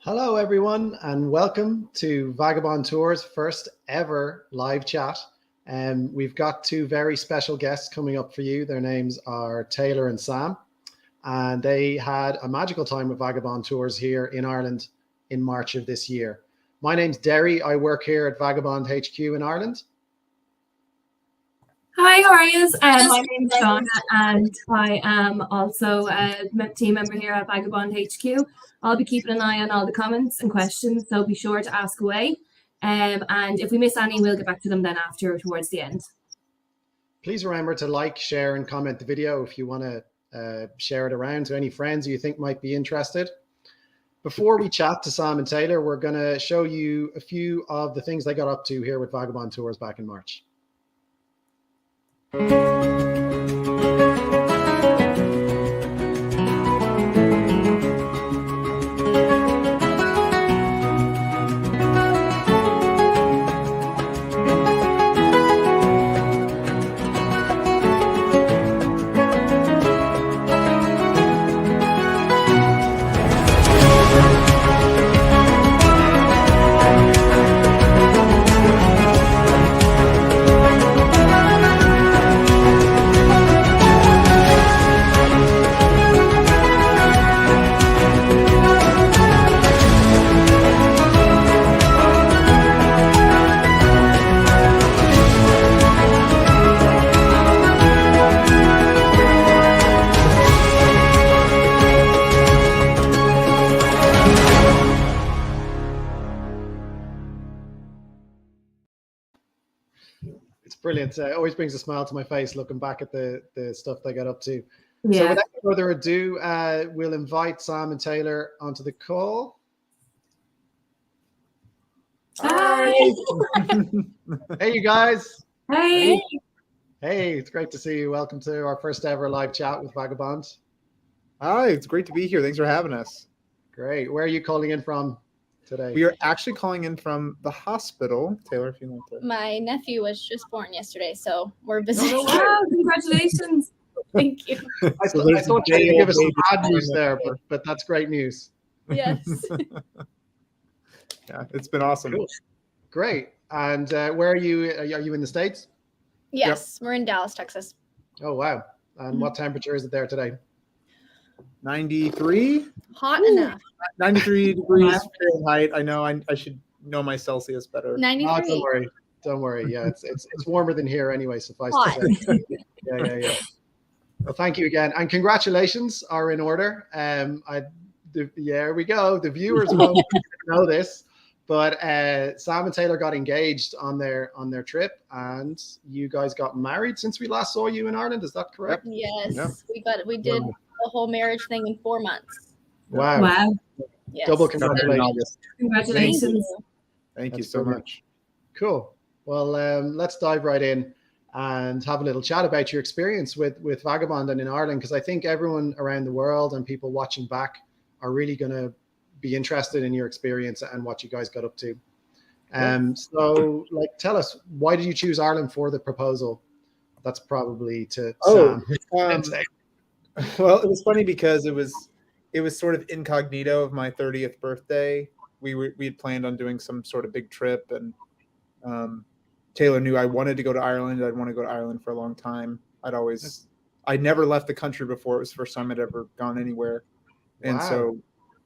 Hello, everyone, and welcome to Vagabond Tours' first ever live chat. We've got two very special guests coming up for you. Their names are Taylor and Sam, and they had a magical time with Vagabond Tours here in Ireland in March of this year. My name's Derry. I work here at Vagabond HQ in Ireland. Hi, how are you? My name's Shauna, and I am also a team member here at Vagabond HQ. I'll be keeping an eye on all the comments and questions, so be sure to ask away. And if we miss any, we'll get back to them then after, towards the end. Please remember to like, share, and comment the video if you want to share it around to any friends you think might be interested. Before we chat to Sam and Taylor, we're going to show you a few of the things they got up to here with Vagabond Tours back in March. Brilliant. It always brings a smile to my face looking back at the stuff they got up to. Yeah. So without further ado, we'll invite Sam and Taylor onto the call. Hi. Hey, you guys. Hey. Hey, it's great to see you. Welcome to our first ever live chat with Vagabond. Hi, it's great to be here. Thanks for having us. Great. Where are you calling in from today? We are actually calling in from the hospital. Taylor, if you want to. My nephew was just born yesterday, so we're visiting. Oh, wow, congratulations. Thank you. I thought you were going to give us some bad news there, but that's great news. Yes. Yeah, it's been awesome. Cool. Great. And where are you? Are you in the States? Yes, yep. We're in Dallas, Texas. Oh, wow. And what temperature is it there today? 93. Hot enough. 93 degrees Fahrenheit. I know I should know my Celsius better. 93. Oh, don't worry. Yeah, it's warmer than here anyway. Suffice to say. Yeah. Well, thank you again, and congratulations are in order. Here we go. The viewers won't know this, but Sam and Taylor got engaged on their trip, and you guys got married since we last saw you in Ireland. Is that correct? Yes, yeah. We did the whole marriage thing in 4 months. Wow. Yes. Double congratulations. Congratulations. Thank you so much. Cool. Well, let's dive right in and have a little chat about your experience with Vagabond and in Ireland, because I think everyone around the world and people watching back are really going to be interested in your experience and what you guys got up to. So, tell us, why did you choose Ireland for the proposal? That's probably to Sam. Well, it was funny because it was sort of incognito of my 30th birthday. We had planned on doing some sort of big trip, and Taylor knew I wanted to go to Ireland. I'd want to go to Ireland for a long time. I'd never left the country before. It was the first time I'd ever gone anywhere. And so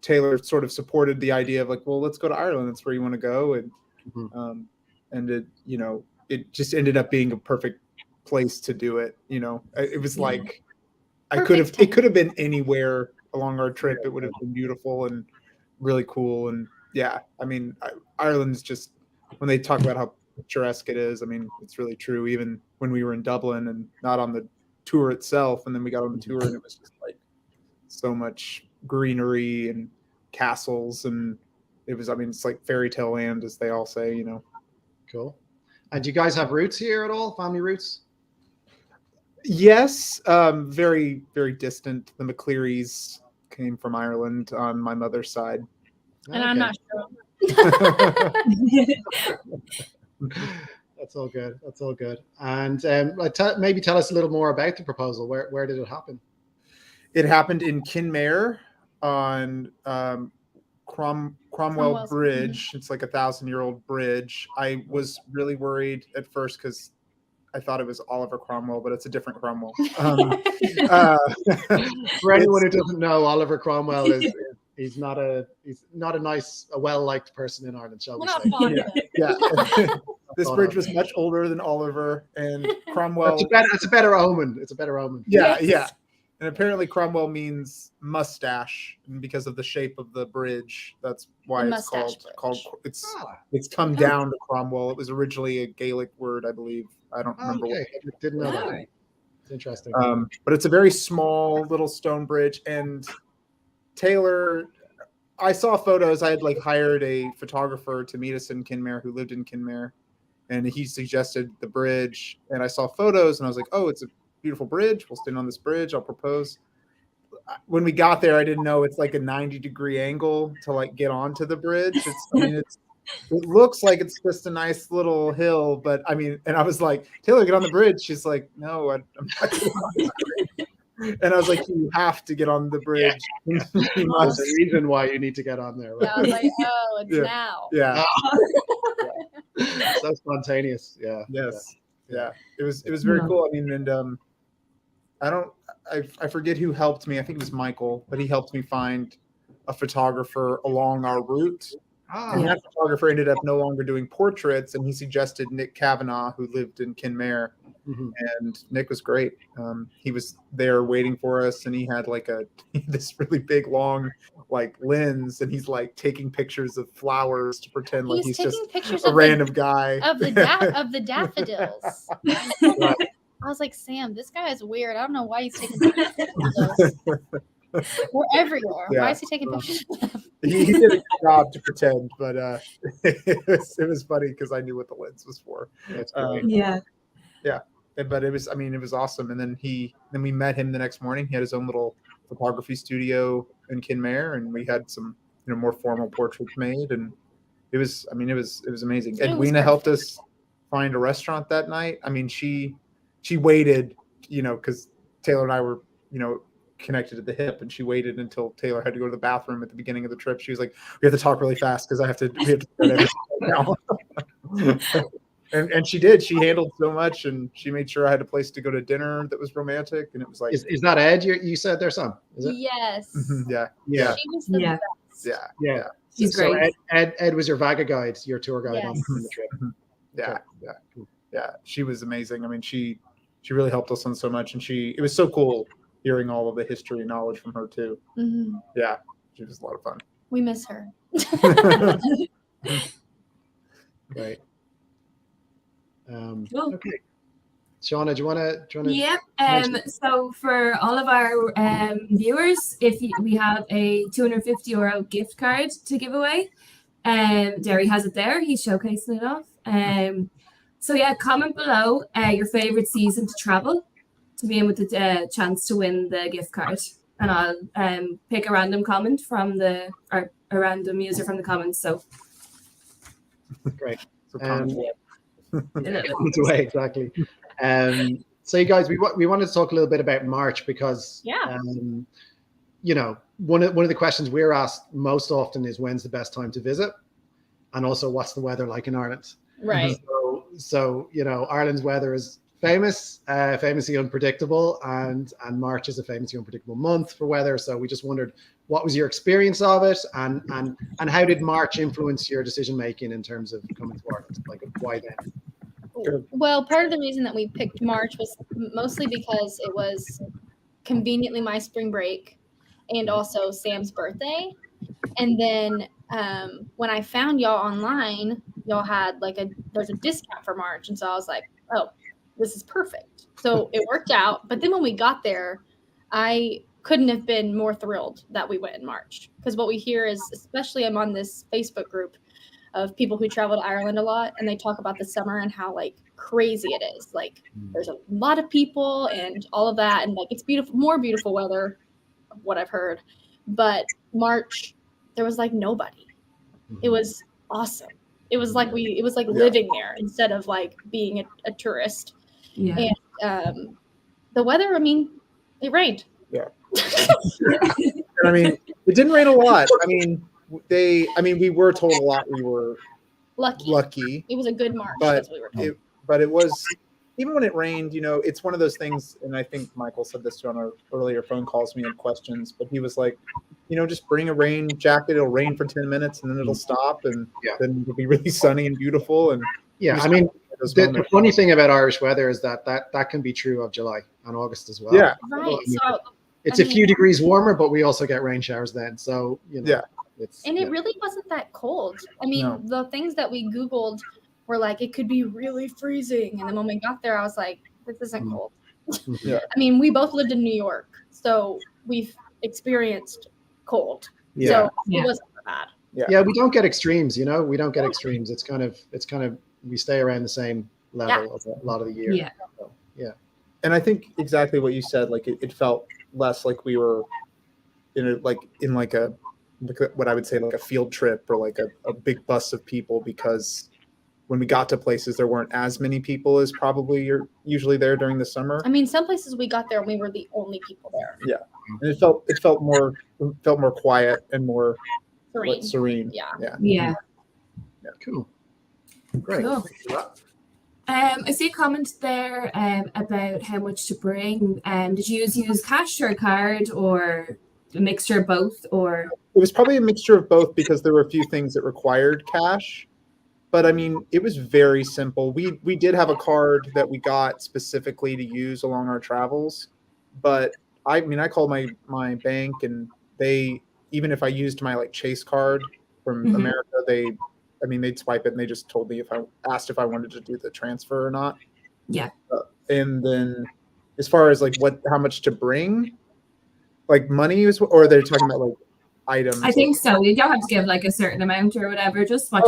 Taylor sort of supported the idea of well, let's go to Ireland. That's where you want to go. And it just ended up being a perfect place to do it. It was like, it could have been anywhere along our trip. It would have been beautiful and really cool. And yeah, I mean, Ireland's just, when they talk about how picturesque it is, I mean, it's really true. Even when we were in Dublin and not on the tour itself, and then we got on the tour and it was just so much greenery and castles, and it's like fairy tale land, as they all say. Cool. And do you guys have roots here at all? Family roots? Yes, very, very distant. The McClearys came from Ireland on my mother's side. And I'm not sure. That's all good. That's all good. And maybe tell us a little more about the proposal. Where did it happen? It happened in Kin Mayer on Cromwell Cromwell's- Bridge. It's like 1,000-year-old bridge. I was really worried at first because I thought it was Oliver Cromwell, but it's a different Cromwell. For anyone who doesn't know, Oliver Cromwell he's not a nice, a well-liked person in Ireland, shall we We're not say? fond of it. Yeah. This bridge was much older than Oliver, and Cromwell. It's a better omen. It's a better omen. Yeah, Yes. yeah. And apparently Cromwell means mustache, and because of the shape of the bridge, that's why The it's mustache called. bridge. It's come down to Cromwell. It was originally a Gaelic word, I believe. I don't remember. Okay, I didn't know that. Alright. It's interesting. But it's a very small little stone bridge. And Taylor, I saw photos. I had like hired a photographer to meet us in Kinmare who lived in Kinmare, and he suggested the bridge. And I saw photos, and I was like, "Oh, it's a beautiful bridge. We'll stand on this bridge. I'll propose." When we got there, I didn't know it's like a 90-degree angle to like get onto the bridge. It looks like it's just a nice little hill, but I mean, and I was like, "Taylor, get on the bridge." She's like, "No, I'm not getting on the bridge." And I was like, "You have to get on the bridge." You There's must. a reason why you need to get on there. Yeah, I Right? was like, oh, it's Yeah. now. Yeah. So spontaneous. Yeah. Yes. Yeah. It was very cool. I mean, and I forget who helped me. I think it was Michael, but he helped me find a photographer along our route. And that photographer ended up no longer doing portraits, and he suggested Nick Kavanagh, who lived in Kinmare. Mhm. And Nick was great. He was there waiting for us, and he had like this really big long like lens, and he's like taking pictures of flowers to pretend like he's taking just pictures a of random guy. of the daffodils. I was like, Sam, this guy is weird. I don't know why he's taking pictures of daffodils. We're everywhere. Yeah. Why is he taking pictures of them? He did a good job to pretend, but it was funny because I knew what the lens was for. That's great. Yeah. But it was awesome. And then we met him the next morning. He had his own little photography studio in Kinmare, and we had some more formal portraits made, and it was amazing. It was Edwina helped us find a restaurant that night. I mean, she waited, because Taylor and I were, connected at the hip, and she waited until Taylor had to go to the bathroom at the beginning of the trip. She was like, "We have to talk really fast because we have to start everything now." And she did. She handled so much, and she made sure I had a place to go to dinner that was romantic. And it was like, Is that Ed? You said their son? Is it? Yes. yeah. She was the Yeah. best. Yeah. Yeah. She's So great. Ed was your Vaga guide, your tour guide on Yes. the trip. Yeah. Yeah. She was amazing. I mean, she really helped us on so much, and it was so cool hearing all of the history and knowledge from her too. Mhm. Yeah. She was a lot of fun. We miss her. Right. Cool. Okay. Shauna, do you want to? Yep. mention- So for all of our viewers, we have a €250 gift card to give away. Derry has it there. He's showcasing it off. So yeah, comment below your favorite season to travel to be in with the chance to win the gift card, and I'll pick a random comment a random user from the comments. So Great. So It's away, exactly. So you guys, we wanted to talk a little bit about March because Yeah. one of the questions we're asked most often is when's the best time to visit, and also what's the weather like in Ireland. Right. So Ireland's weather is famously unpredictable, and March is a famously unpredictable month for weather. So we just wondered, what was your experience of it, and how did March influence your decision making in terms of coming to Ireland? Like, why then? Well, part of the reason that we picked March was mostly because it was conveniently my spring break and also Sam's birthday. And then when I found y'all online, y'all had there's a discount for March. And so I was like, oh, this is perfect. So it worked out. But then when we got there, I couldn't have been more thrilled that we went in March. Because what we hear is, especially I'm on this Facebook group of people who travel to Ireland a lot, and they talk about the summer and how crazy it is. There's a lot of people and all of that, and it's beautiful, more beautiful weather, what I've heard. But March, there was nobody. It was awesome. It was living there instead of being a tourist. yeah. And the weather, I mean, it rained. Yeah. I mean, it didn't rain a lot. I mean, I mean, we were told a lot. We were lucky. It was a good march, but as we were told. It was, even when it rained, you know, it's one of those things, and I think Michael said this on our earlier phone calls when we had questions, but he was like, you know, just bring a rain jacket. It'll rain for 10 minutes and then it'll stop, and then it'll be really sunny and beautiful. And I mean, the funny thing about Irish weather is that can be true of July and August as well. Right. I mean, So it's a few degrees warmer, but we also get rain showers then. So, you know, it really wasn't that cold. I mean, the things that we Googled were like, it could be really freezing. And then when we got there, I was like, this isn't cold. I mean, we both lived in New York, so we've experienced cold. So it wasn't bad. Yeah, we don't get extremes, you know, we don't get extremes. It's kind of, we stay around the same level a lot of the year. Yeah. So, and I think exactly what you said, like it felt less like we were in what I would say like a field trip or like a big bus of people, because when we got to places, there weren't as many people as probably you're usually there during the summer. I mean, some places we got there and we were the only people there. Yeah, and it felt more quiet and more serene. Yeah. Cool. Great. Cool. I see a comment there about how much to bring. Did you use cash or a card or a mixture of both? Or it was probably a mixture of both, because there were a few things that required cash. But I mean, it was very simple. We did have a card that we got specifically to use along our travels. But I mean, I called my bank, and they, even if I used my like Chase card from America, they'd swipe it and they just told me if I asked if I wanted to do the transfer or not. Yeah. And then as far as like how much to bring, like money or they're talking about like items. I think so. You don't have to give like a certain amount or whatever. Just what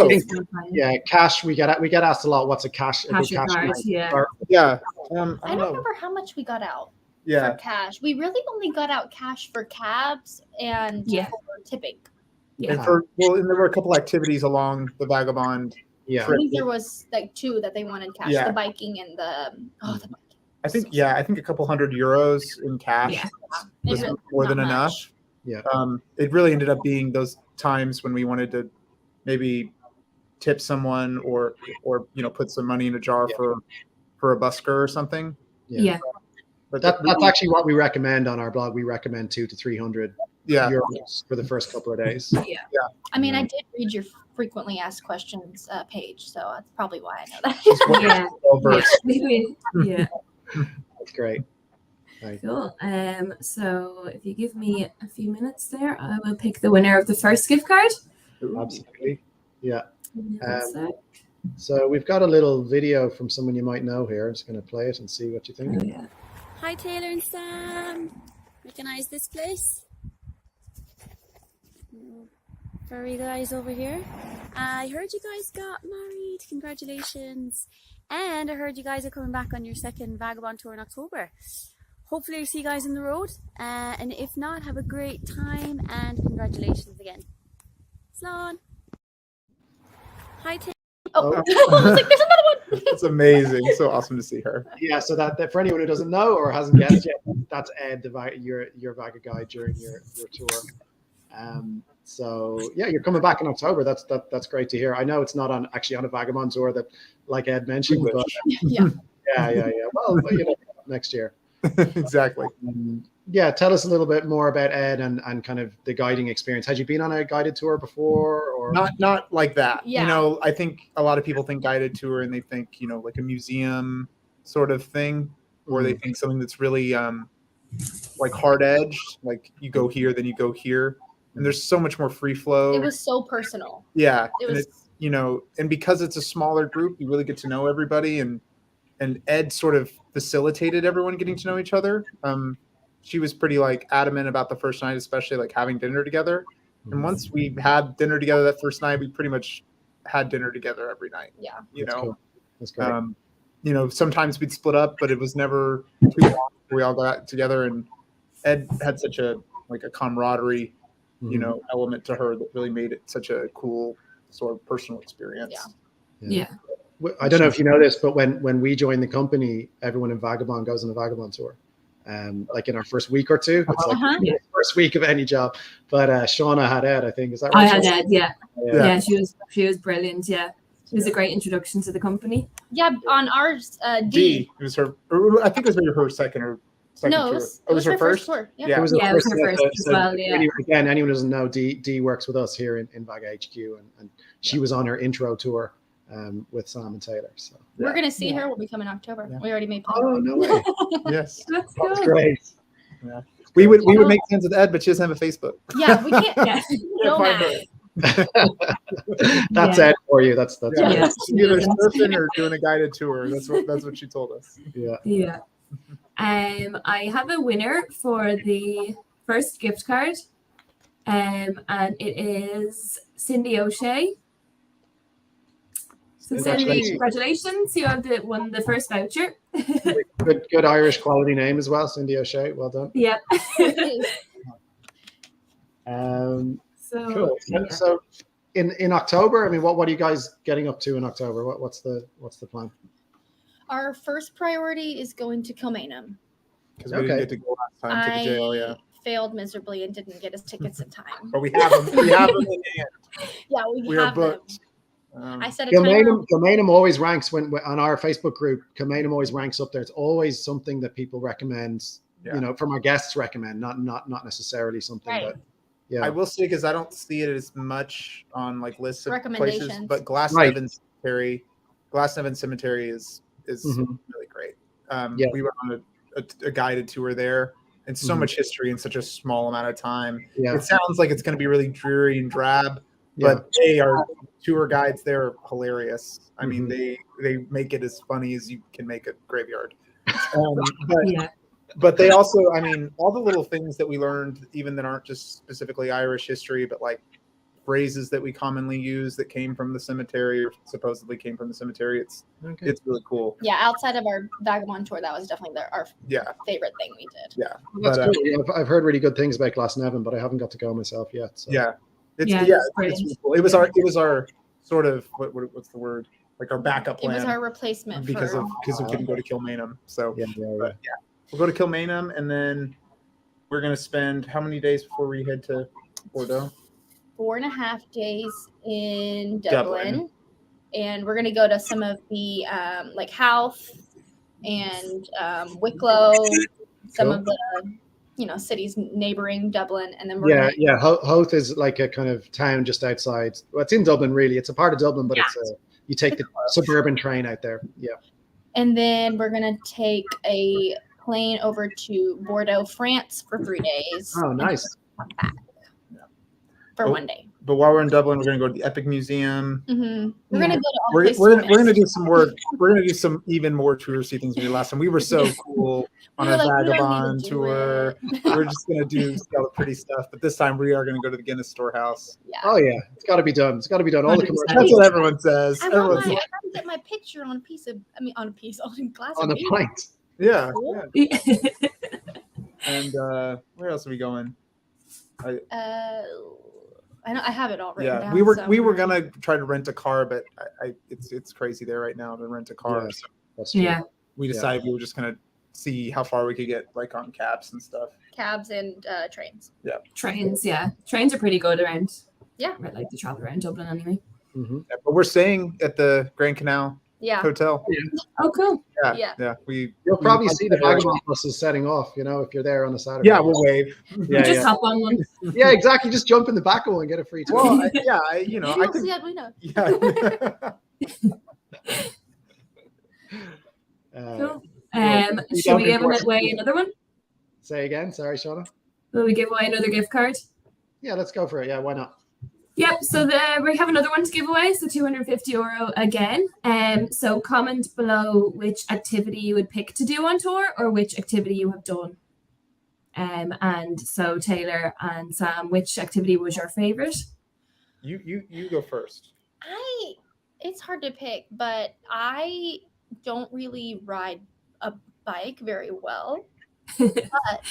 cash. We get asked a lot. What's a cash? Cash or cards? Yeah. I don't remember how much we got out. Yeah. For cash, we really only got out cash for cabs and for tipping. Yeah. And there were a couple activities along the Vagabond. Yeah. Trip. I think there was like 2 that they wanted cash: the biking and the the biking. I think a couple €100 in cash was more than enough. Yeah. It really ended up being those times when we wanted to maybe tip someone or you know, put some money in a jar for a busker or something. Yeah. But that's actually what we recommend on our blog. We recommend 200 to 300 euros for the first couple of days. Yeah. I mean, I did read your frequently asked questions page, so that's probably why I know that. Yeah. That's great. Right. Cool. So if you give me a few minutes there, I will pick the winner of the first gift card. Absolutely. Yeah. So we've got a little video from someone you might know here. I'm just going to play it and see what you think. Oh, yeah. Hi, Taylor and Sam. Recognize this place? Furry guys over here. I heard you guys got married. Congratulations. And I heard you guys are coming back on your second Vagabond tour in October. Hopefully I'll see you guys on the road. And if not, have a great time and congratulations again. Sloan. Hi, Taylor. I was like, there's another one. That's amazing. So awesome to see her. Yeah, so that for anyone who doesn't know or hasn't guessed yet, that's Ed, your Vaga guide during your tour. So yeah, you're coming back in October. That's great to hear. I know it's not actually on a Vagabond tour that, like Ed mentioned, but yeah. Well, you know, next year. Exactly. Yeah, tell us a little bit more about Ed and kind of the guiding experience. Had you been on a guided tour before, or not like that? Yeah. You know, I think a lot of people think guided tour and they think, you know, like a museum sort of thing, or they think something that's really like hard edged, like you go here, then you go here, and there's so much more free flow. It was so personal. Yeah, It's, you know, and because it's a smaller group, you really get to know everybody, and Ed sort of facilitated everyone getting to know each other. She was pretty like adamant about the first night, especially like having dinner together. And once we had dinner together that first night, we pretty much had dinner together every night. Yeah. That's cool. That's great. You know, sometimes we'd split up, but it was never too long. We all got together, and Ed had such a camaraderie, you know, element to her that really made it such a cool sort of personal experience. Yeah. I don't know if you know this, but when we joined the company, everyone in Vagabond goes on a Vagabond tour. like in our first week or two. It's like Uh-huh. the first week of any job. But Shauna had Ed, I think. Is that right? I had Ed, yeah. Yeah. She was brilliant, yeah. It was a great introduction to the company. Yeah, on ours, D. It was her. I think it was maybe her second tour. No, it was her first tour. Yeah. It was her first as well, yeah. Again, anyone who doesn't know, D works with us here in Vaga HQ, and she was on her intro tour with Sam and Taylor. So we're gonna see her when we come in October. Yeah. We already made plans. oh, no way. Yes. That's That's good. great. Yeah. We would make plans with Ed, but she doesn't have a Facebook. Yeah, we can't. Yeah. No find match. That's Yeah. Ed for you. That's Yeah. Yeah. Either surfing or doing a guided tour. That's what she told us. yeah. Yeah. I have a winner for the first gift card. And it is Cindy 𝘴𝘱𝘬𝘰𝘶𝘨𝘰𝘶𝘵. So Cindy, congratulations. You have won the first voucher. Good Irish quality name as well, Cindy 𝘴𝘱𝘬𝘰𝘶𝘨. Well done. Yeah. So, Cool. yeah. So in October, I mean, what are you guys getting up to in October? What's the plan? Our first priority is going to kilmainham. Because we didn't get to go last time to the jail, yeah. Failed miserably and didn't get us tickets in time. But we have them. We have them in hand. Yeah, we are have them. booked. I said a timer. Kilmainham always ranks when on our Facebook group. Kilmainham always ranks up there. It's always something that people recommend. Yeah. You know, from our guests recommend, not necessarily something Right. that. Yeah. I will say, because I don't see it as much on like lists of places, Recommendations. but Glasnevin Cemetery is Mhm. really great. Yeah. We went on a guided tour there, and so Mhm. much history in such a small amount of time. Yeah. It sounds like it's going to be really dreary and drab, Yeah. but our tour guides there are hilarious. I mean, they make it as funny as you can make a graveyard. Yeah. But they also, I mean, all the little things that we learned, even that aren't just specifically Irish history, but like phrases that we commonly use that came from the cemetery or supposedly came from the cemetery. It's really cool. Yeah, outside of our Vagabond tour, that was definitely our favorite thing we did. Yeah. That's But, cool. Yeah, I've heard really good things about Glasnevin, but I haven't got to go myself yet. So. yeah. It's Yeah, it's great. really cool. It was our sort of what's the word? Like our backup plan. It was our replacement because for we couldn't go to Kilmainham. So Yeah. but, yeah. We'll go to Kilmainham, and then we're going to spend how many days before we head to Bordeaux? 4.5 days in Dublin. And we're going to go to some of the like Howth and Wicklow, some of the cities neighboring Dublin, and then we're Howth is like a kind of town just outside. Well, it's in Dublin, really. It's a part of Dublin, but you take the suburban train out there. Yeah. And then we're going to take a plane over to Bordeaux, France for 3 days. Oh, nice. Come back for 1 day. But while we're in Dublin, we're going to go to the Epic Museum. Mm-hmm. We're going to go to all We're places. going to do some work. We're going to do some even more touristy things we did last time. We were so cool on our Vagabond tour. We're just going to do all the pretty stuff. But this time we are going to go to the Guinness Storehouse. Yeah. Oh, yeah. It's got to be done. It's got to be done. All the commercials. That's what everyone says. I got to get my picture on a glass On of a beer. pint. Yeah. Cool. Yeah. And where else are we going? I have it all written down. we were somewhere. gonna try to rent a car, but it's crazy there right now to rent a car. Yeah. So That's true. Yeah. we decided we were just gonna see how far we could get, like on cabs and stuff. Cabs and trains. Trains, yeah. Trains are pretty good around. Yeah. I like to travel around Dublin anyway. Mm-hmm. Yeah, but we're staying at the Grand Canal Yeah. Hotel. Oh, cool. Yeah. You'll probably see the Vagabond buses setting off, if you're there on a Saturday. Yeah, we'll wave. Just hop on one. Yeah, exactly. Just jump in the back of one and get a free tour. Well, Maybe I we'll could. see how we know. Yeah. Cool. you Should don't we give enforce away another one? Say again. Sorry, Shauna. Will we give away another gift card? Yeah, let's go for it. Yeah, why not? Yep, so we have another one to give away, so €250 again. So comment below which activity you would pick to do on tour or which activity you have done. And so Taylor and Sam, which activity was your favorite? You go first. It's hard to pick, but I don't really ride a bike very well. But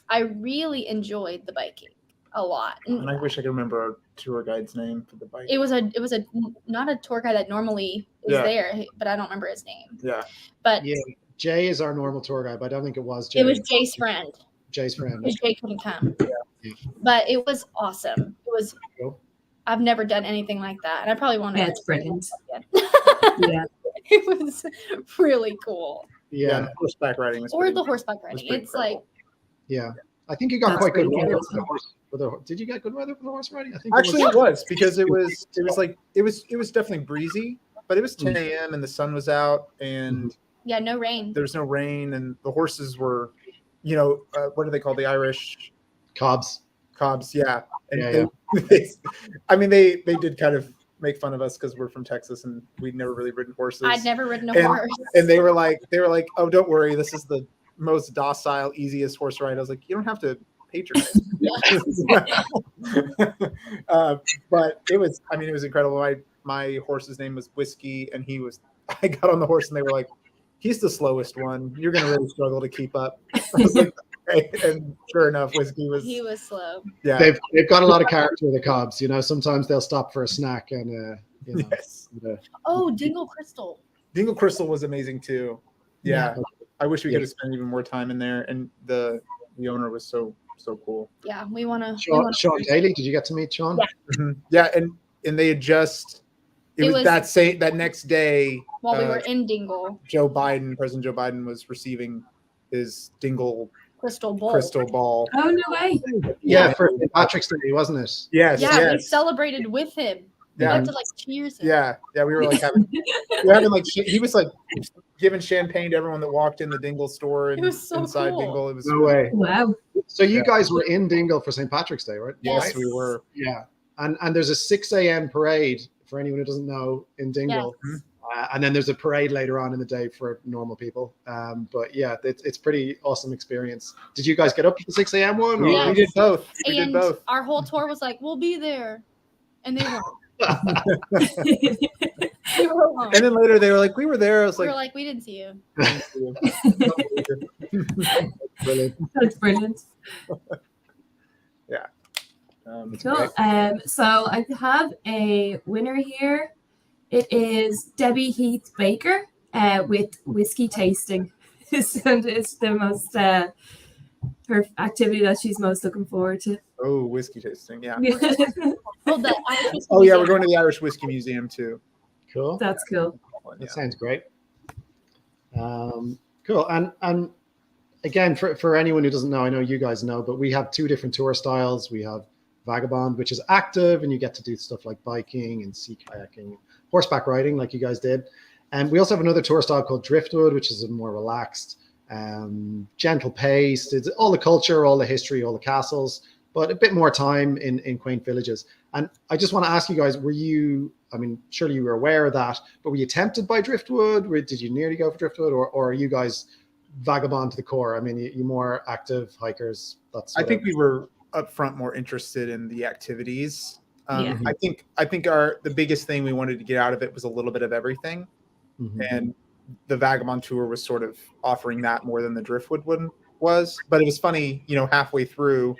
I really enjoyed the biking a lot. And I wish I could remember our tour guide's name for the bike. It was not a tour guide that normally is Yeah. there, but I don't remember his name. Yeah. But Yeah, Jay is our normal tour guide, but I don't think it was Jay. It was Jay's friend. Jay's friend. Because Jay couldn't come. Yeah. But it was awesome. It was. Cool. I've never done anything like that, and I probably want to. Yeah, it's brilliant. Yeah. It was really cool. Yeah. Horseback riding. Or the horseback riding. It's like. Yeah. I think you got That's quite good pretty weather good. for the horse. Did you get good weather for the horse riding? I think Actually, it was because it was definitely breezy, but it was 10 a.m. and the sun was out and Yeah, no rain. there was no rain and the horses were, what do they call the Irish Cobs. Yeah. And Yeah, they did kind of make fun of us because we're from Texas and we'd never really ridden horses. I'd never ridden a horse. And they were like, oh, don't worry, this is the most docile, easiest horse ride. I was like, you don't have to patronize. But it was incredible. My horse's name was Whiskey, and I got on the horse and they were like, he's the slowest one. You're going to really struggle to keep up. I was like, okay. And sure enough, Whiskey was. He was slow. Yeah. They've got a lot of character, the Cobs. Sometimes they'll stop for a snack and, Yes. Oh, Dingle Crystal. Dingle Crystal was amazing too. Yeah. I wish we could have spent even more time in there. And the owner was so cool. Yeah, we want to. Shauna Derry, did you get to meet Sean? Yeah. Mm-hmm. Yeah. And they had just, it was that next day. While we were in Dingle. President Joe Biden was receiving his Dingle Crystal Ball. Oh, no way. Yeah, for St. Patrick's Day, wasn't it? Yes. Yeah, we celebrated with him. We Yeah. had to cheers him. Yeah. We were having, he was giving champagne to everyone that walked in the Dingle store and It was so inside cool. Dingle. It was No way. Wow. So you guys were in Dingle for St. Patrick's Day, right? Yes, we were. Yeah. And there's a 6 a.m. parade for anyone who doesn't know in Dingle. Yes. And then there's a parade later on in the day for normal people. But yeah, it's pretty awesome experience. Did you guys get up to the 6 a.m. one? We Yes. did both. And our whole tour was like, we'll be there. And they weren't. We were alone. And then later they were like, we were there. I was We were like, like, we didn't see you. Brilliant. That's brilliant. yeah. Cool. So I have a winner here. It is Debbie Heath Baker with whiskey tasting. It's the most her activity that she's most looking forward to. Oh, whiskey tasting. Yeah. Oh, the Irish Whiskey Oh, yeah. We're Museum. going to the Irish Whiskey Museum too. Cool. That's cool. That sounds great. Cool. And again, for anyone who doesn't know, I know you guys know, but we have two different tour styles. We have Vagabond, which is active, and you get to do stuff like biking and sea kayaking, horseback riding, like you guys did. And we also have another tour style called Driftwood, which is a more relaxed, gentle pace. It's all the culture, all the history, all the castles, but a bit more time in quaint villages. And I just want to ask you guys, surely you were aware of that, but were you tempted by Driftwood? Did you nearly go for Driftwood, or are you guys Vagabond to the core? You more active hikers? I think we were up front more interested in the activities. Yeah. I think the biggest thing we wanted to get out of it was a little bit of everything. Mm-hmm. And the Vagabond tour was sort of offering that more than the Driftwood one was. But it was funny, halfway through,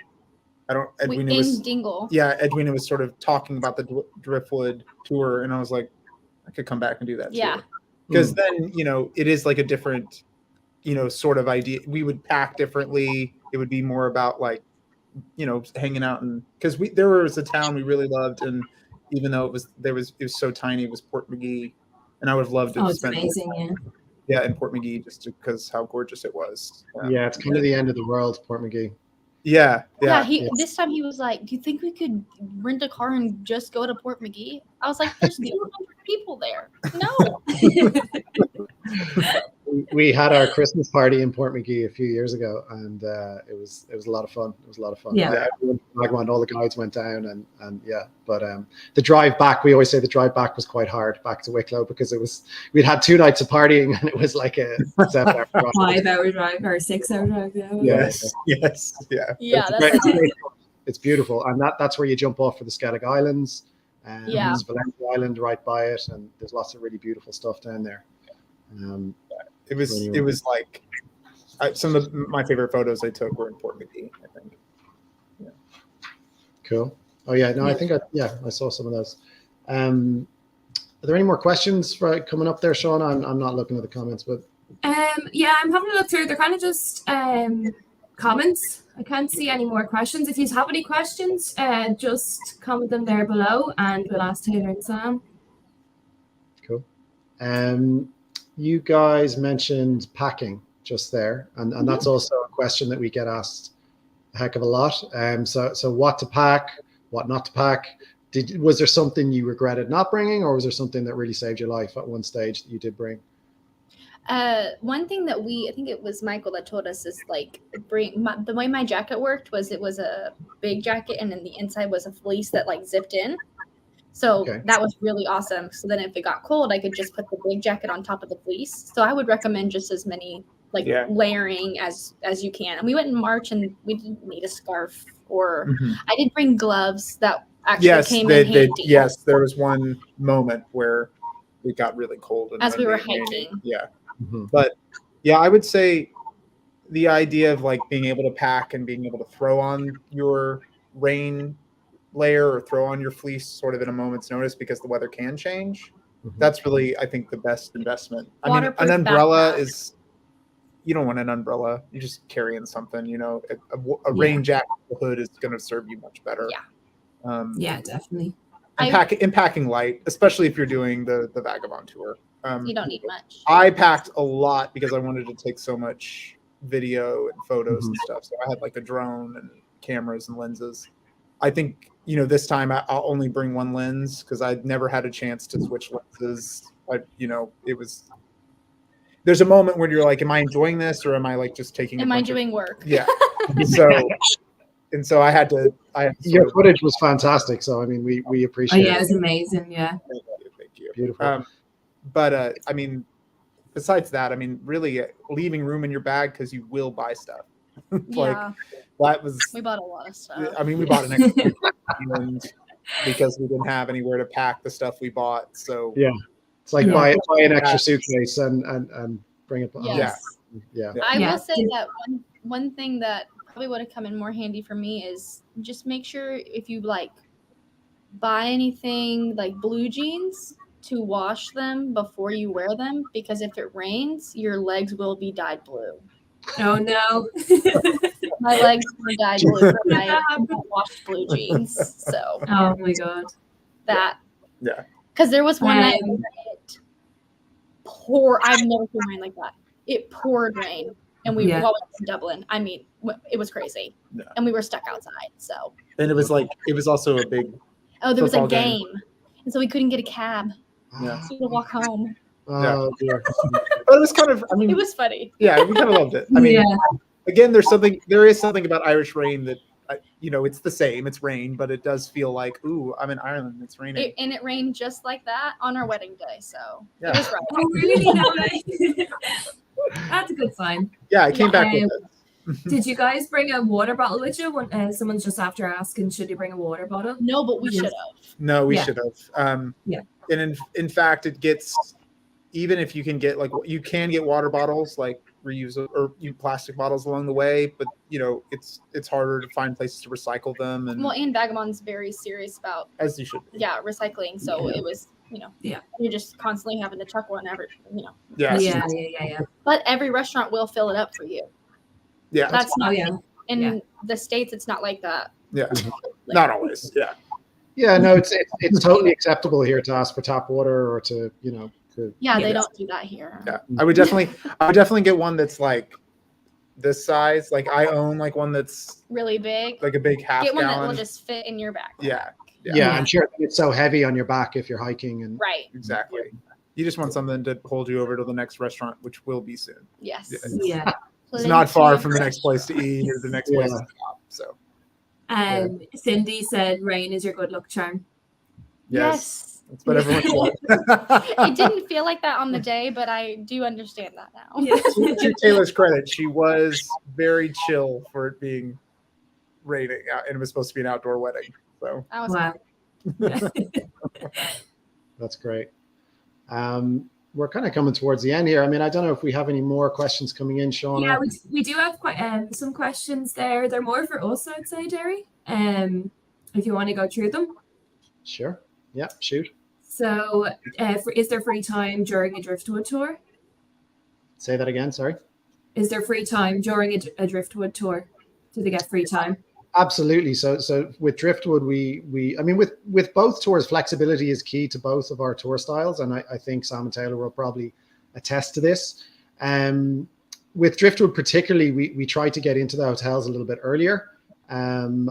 Edwina was sort of talking about the Driftwood tour, and I was like, I could come back and do that Yeah. too. Because then, it is like a different, sort of idea. We would pack differently. It would be more about hanging out, and because there was a town we really loved, and even though it was so tiny, it was Portmagee, and I would have loved to It's spend amazing, in Portmagee just because how gorgeous it was. Yeah, it's kind of the end of the world, Portmagee. Yeah. This time he was like, do you think we could rent a car and just go to Portmagee? I was like, there's 200 people there. No. We had our Christmas party in Portmagee a few years ago, and it was a lot of fun. Yeah. Everyone, all the guides went down, and yeah. But the drive back, we always say the drive back was quite hard back to Wicklow, because we'd had 2 nights of partying, and it was like a 7-hour drive. 5-hour drive or 6-hour drive. Yeah. Yes. Yeah. Yeah, It's beautiful, and that's where you jump off for the Skellig Islands. Yeah. There's Valencia Island right by it, and there's lots of really beautiful stuff down there. It was like some of my favorite photos I took were in Portmagee, I think. Yeah. Cool. Oh yeah, no, I think I saw some of those. Are there any more questions coming up there, Sean? I'm not looking at the comments, but Yeah, I'm having a look through. They're kind of just comments. I can't see any more questions. If you have any questions, just comment them there below, and we'll ask Taylor and Sam. Cool. You guys mentioned packing just there, and that's also a question that we get asked a heck of a lot. So what to pack, what not to pack. Was there something you regretted not bringing, or was there something that really saved your life at one stage that you did bring? One thing that I think it was Michael that told us is like the way my jacket worked was it was a big jacket, and then the inside was a fleece that like zipped in. So that was really awesome. So then if it got cold, I could just put the big jacket on top of the fleece. So I would recommend just as many layering as you can. And we went in March and we didn't need a scarf, or I did bring gloves that actually came in handy. Yes, there was one moment where it got really cold as we were hiking. Yeah. But yeah, I would say the idea of like being able to pack and being able to throw on your rain layer or throw on your fleece sort of in a moment's notice, because the weather can change. That's really, I think, the best investment. I mean, an umbrella is, you don't want an umbrella. You're just carrying something, you know, a rain jacket with a hood is going to serve you much better. Yeah, definitely. And packing light, especially if you're doing the Vagabond tour. You don't need much. I packed a lot because I wanted to take so much video and photos and stuff. So I had like a drone and cameras and lenses. I think, you know, this time I'll only bring one lens because I'd never had a chance to switch lenses. There's a moment when you're like, am I enjoying this, or am I like just taking? Am I doing work? Yeah. So I had to. Your footage was fantastic. So I mean, we appreciate. Oh yeah, it was amazing. Yeah. Thank you. Beautiful. But I mean, besides that, I mean, really leaving room in your bag because you will buy stuff. That was. We bought a lot of stuff. I mean, we bought an extra because we didn't have anywhere to pack the stuff we bought. So yeah, it's like buy an extra suitcase and bring it. Yes. Yeah. I will say that one thing that probably would have come in more handy for me is just make sure if you like buy anything like blue jeans to wash them before you wear them, because if it rains, your legs will be dyed blue. Oh no. My legs were dyed blue when I washed blue jeans. So oh my god. Because there was one night it poured. I've never seen rain like that. It poured rain, and we were in Dublin. I mean, it was crazy, and we were stuck outside. So and it was also a big. Oh, there was a game, and so we couldn't get a cab. Yeah, so we had to walk home. Oh dear. But it was kind of. I mean, it was funny. Yeah, we kind of loved it. I mean, again, there is something about Irish rain that. It's the same. It's rain, but it does feel like, ooh, I'm in Ireland. It's raining. And it rained just like that on our wedding day. So it was right. Oh, really? That's a good sign. Yeah, I came back with it. Did you guys bring a water bottle with you? When, someone's just after asking, should you bring a water bottle? No, but we should have. No, we should have. And in fact, it gets, even if you can get you can get water bottles like reusable or plastic bottles along the way, but it's harder to find places to recycle them. And Vagabond's very serious about, as you should be. recycling. So it was you're just constantly having to chuck one every Yeah. But every restaurant will fill it up for you. Yeah, that's not in the States. It's not like that. Yeah, not always. Yeah, no, it's totally acceptable here to ask for tap water or to they don't do that here. Yeah, I would definitely get one that's like this size. Like I own like one that's really big, like a big half Get one gallon. that will just fit in your backpack. Yeah, I'm sure it's so heavy on your back if you're hiking and right. Exactly. You just want something to hold you over to the next restaurant, which will be soon. Yes. Yeah. It's not far from the next place to eat or the next place to stop. So. Cindy said, "Rain is your good luck charm." Yes. That's what everyone said. It didn't feel like that on the day, but I do understand that now. To Taylor's credit, she was very chill for it being raining, and it was supposed to be an outdoor wedding. So wow. That's great. We're kind of coming towards the end here. I mean, I don't know if we have any more questions coming in, Shauna. Yeah, we do have quite some questions there. They're more for us, I'd say, Derry. If you want to go through them. Sure. Yeah, shoot. So, is there free time during a Driftwood tour? Say that again. Sorry. Is there free time during a Driftwood tour? Do they get free time? Absolutely. So with Driftwood, I mean, with both tours, flexibility is key to both of our tour styles, and I think Sam and Taylor will probably attest to this. With Driftwood particularly, we try to get into the hotels a little bit earlier, and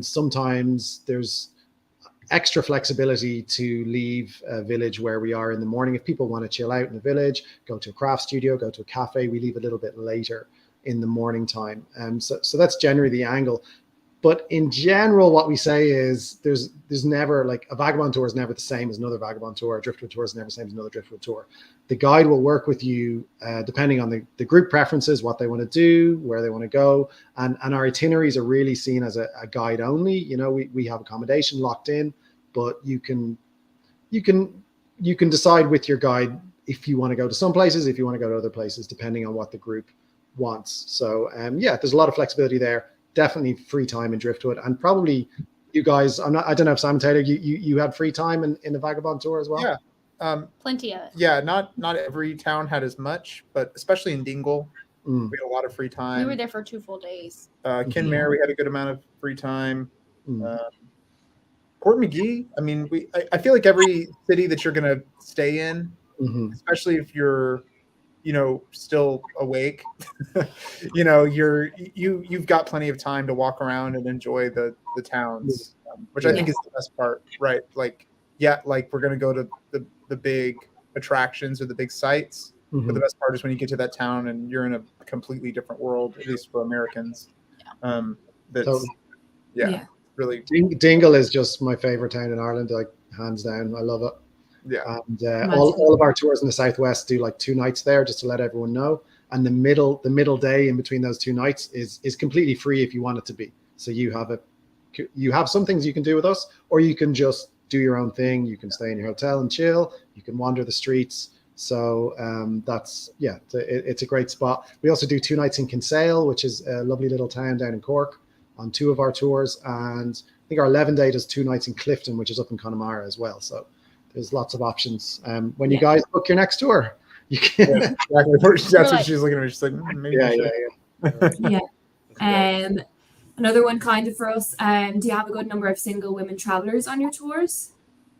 sometimes there's extra flexibility to leave a village where we are in the morning. If people want to chill out in the village, go to a craft studio, go to a cafe, we leave a little bit later in the morning time. So that's generally the angle. But in general, what we say is there's never, like, a Vagabond tour is never the same as another Vagabond tour. A Driftwood tour is never the same as another Driftwood tour. The guide will work with you depending on the group preferences, what they want to do, where they want to go. And our itineraries are really seen as a guide only. You know, we have accommodation locked in, but you can decide with your guide if you want to go to some places, if you want to go to other places, depending on what the group wants. So yeah, there's a lot of flexibility there. Definitely free time in Driftwood, and probably you guys. I don't know if Sam and Taylor, you had free time in the Vagabond tour as well. Yeah, Plenty of it. yeah. Not every town had as much, but especially in Dingle, we had a lot of free time. We were there for 2 full days. 𝘴𝘱𝘦𝘬𝘮, we had a good amount of free time. 𝘭𝘪𝘷𝘦. I mean, I feel like every city that you're gonna stay in, especially if you're, you know, still awake, you know, you've got plenty of time to walk around and enjoy the towns, which I think is the best part, right? Like, yeah, like we're gonna go to the big attractions or the big sites, but the best part is when you get to that town and you're in a completely different world, at least for Americans. That's really. Dingle is just my favorite town in Ireland, like, hands down. I love it. Yeah, and all of our tours in the Southwest do like 2 nights there, just to let everyone know. And the middle day in between those 2 nights is completely free if you want it to be. So you have some things you can do with us, or you can just do your own thing. You can stay in your hotel and chill. You can wander the streets. So it's a great spot. We also do 2 nights in Kinsale, which is a lovely little town down in Cork, on 2 of our tours. And I think our 11 day does 2 nights in Clifton, which is up in Connemara as well. So there's lots of options. When you guys book your next tour, you can. Yeah, exactly. That's what she's looking at. She's like, maybe another one kind of for us. Do you have a good number of single women travelers on your tours?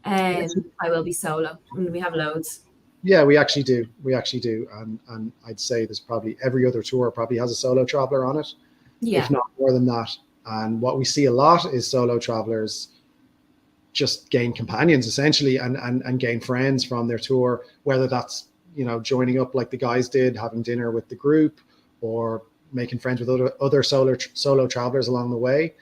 I will be solo, and we have loads. Yeah, we actually do. And I'd say there's probably every other tour probably has a solo traveler on it, if not more than that. And what we see a lot is solo travelers just gain companions essentially and gain friends from their tour, whether that's, you know, joining up like the guys did, having dinner with the group, or making friends with other solo travelers along the way.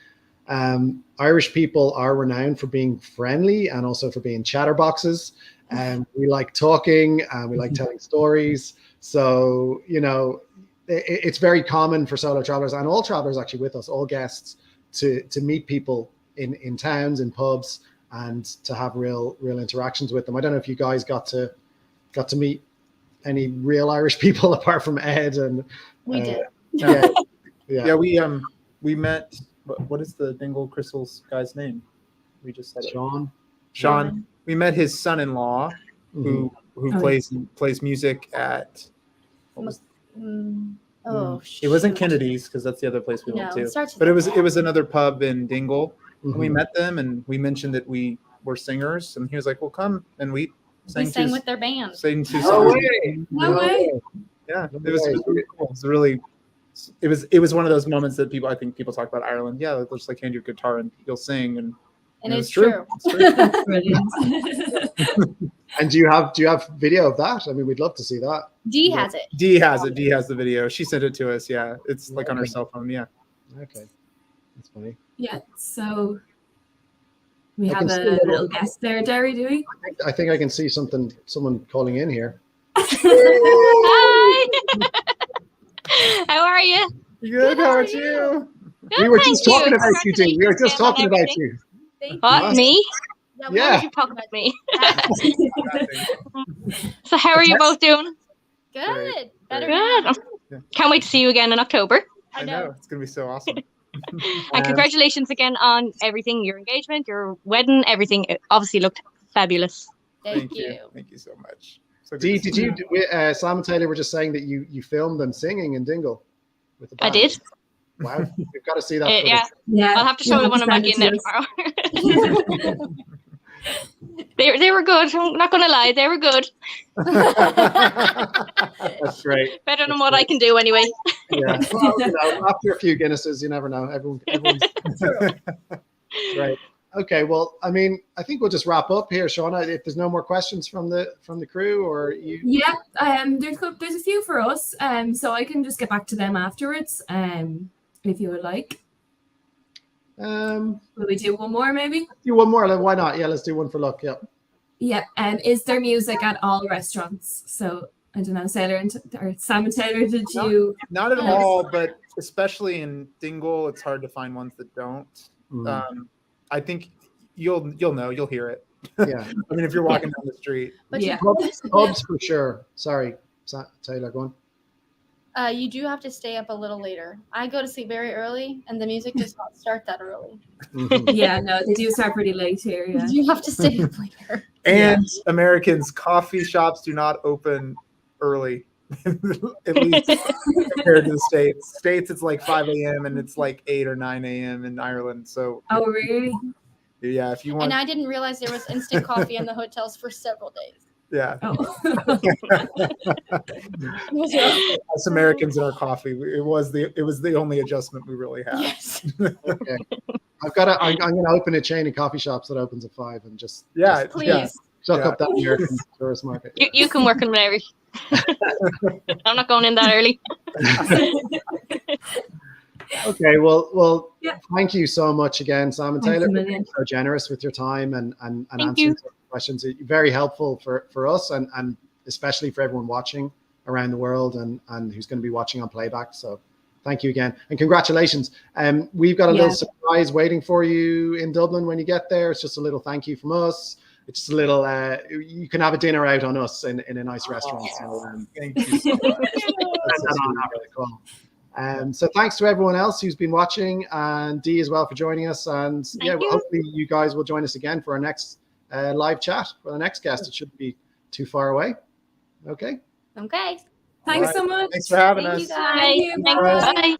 Irish people are renowned for being friendly and also for being chatterboxes, and we like talking and we like telling stories. So, you know, it's very common for solo travelers and all travelers actually with us, all guests, to meet people in towns and pubs, and to have real interactions with them. I don't know if you guys got to meet any real Irish people apart from Ed and we did. We met. What is the Dingle Crystals guy's name? We just said Sean. We met his son-in-law, who plays music at. It wasn't Kennedy's, because that's the other place we went to. But it was another pub in Dingle. And we met them, and we mentioned that we were singers, and he was like, "Well, come," and we sang with their band. Sang 2 songs. No way. Yeah, it was really cool. It was one of those moments that I think people talk about Ireland. Yeah, they'll just like hand you a guitar and you'll sing, and it's true. Brilliant. And do you have video of that? I mean, we'd love to see that. Dee has it. Dee has the video. She sent it to us. Yeah, it's like on her cell phone. Yeah. Okay, that's funny. Yeah. So we have a little guest there, Derry. Do we? I think I can see someone calling in here. Hi. How are you? Good. How are you? Good, we were just talking about you, Dee. We were just talking about you. What, me? Yeah. You talk about me. So how are you both doing? Good. Better. Good. Can't wait to see you again in October. I know. It's going to be so awesome. And congratulations again on everything, your engagement, your wedding, everything. It obviously looked fabulous. Thank you. Thank you so much. So good Dee, to did see you? Sam and Taylor were just saying that you filmed them singing in Dingle with the I band. did. Wow, we've got to see that. footage. Yeah, Yeah, I'll have to show you'll them when I'm back send in it there to us. tomorrow. They were good. I'm not gonna lie, they were good. That's great. Better than what I can do anyway. Yeah. Well, after a few Guinnesses, you never know. Everyone's right. Okay. Well, I mean, I think we'll just wrap up here, Shauna. If there's no more questions from the crew, or you. Yeah, there's a few for us, so I can just get back to them afterwards, if you would like. Will we do one more, maybe? Do one more. Why not? Yeah, let's do one for luck. Yeah. Yeah. Is there music at all restaurants? So I don't know, Sam and Taylor, did you? Not at all, but especially in Dingle, it's hard to find ones that don't. I think you'll know, you'll hear it. Yeah. I mean, if you're walking down the street. But Yeah. Pubs for sure. Sorry, Taylor, go on. You do have to stay up a little later. I go to sleep very early, and the music does not start that early. Yeah, no, they do start pretty late here. Yeah. You have to stay up later. And Americans, coffee shops do not open early, at least compared to the States. States, it's like 5 a.m. and it's like 8 or 9 a.m. in Ireland. So, Oh, really? yeah, if you want. And I didn't realize there was instant coffee in the hotels for several days. Yeah. Oh. Us Americans and our coffee, it was the only adjustment we really had. Yes. Okay. I'm going to open a chain of coffee shops that opens at 5 and just Please. suck up that American tourist market. You can work in Larry. I'm not going in that early. Okay, well, Yeah. thank you so much again, Sam and Thanks Taylor, a for million. being so generous with your time and Thank answering you. some questions. Very helpful for us and especially for everyone watching around the world and who's going to be watching on playback. So thank you again. And congratulations. We've got a little surprise waiting for you in Dublin when you get there. It's just a little thank you from us. It's just a little, you can have a dinner out on us in a nice restaurant. So, Thank you so much. so thanks to everyone else who's been watching and Dee as well for joining us. And Thank you. hopefully you guys will join us again for our next live chat for the next guest. It shouldn't be too far away. Okay. Okay. Thanks so much. Thanks for having Thank us. you guys. Bye. Bye. Bye.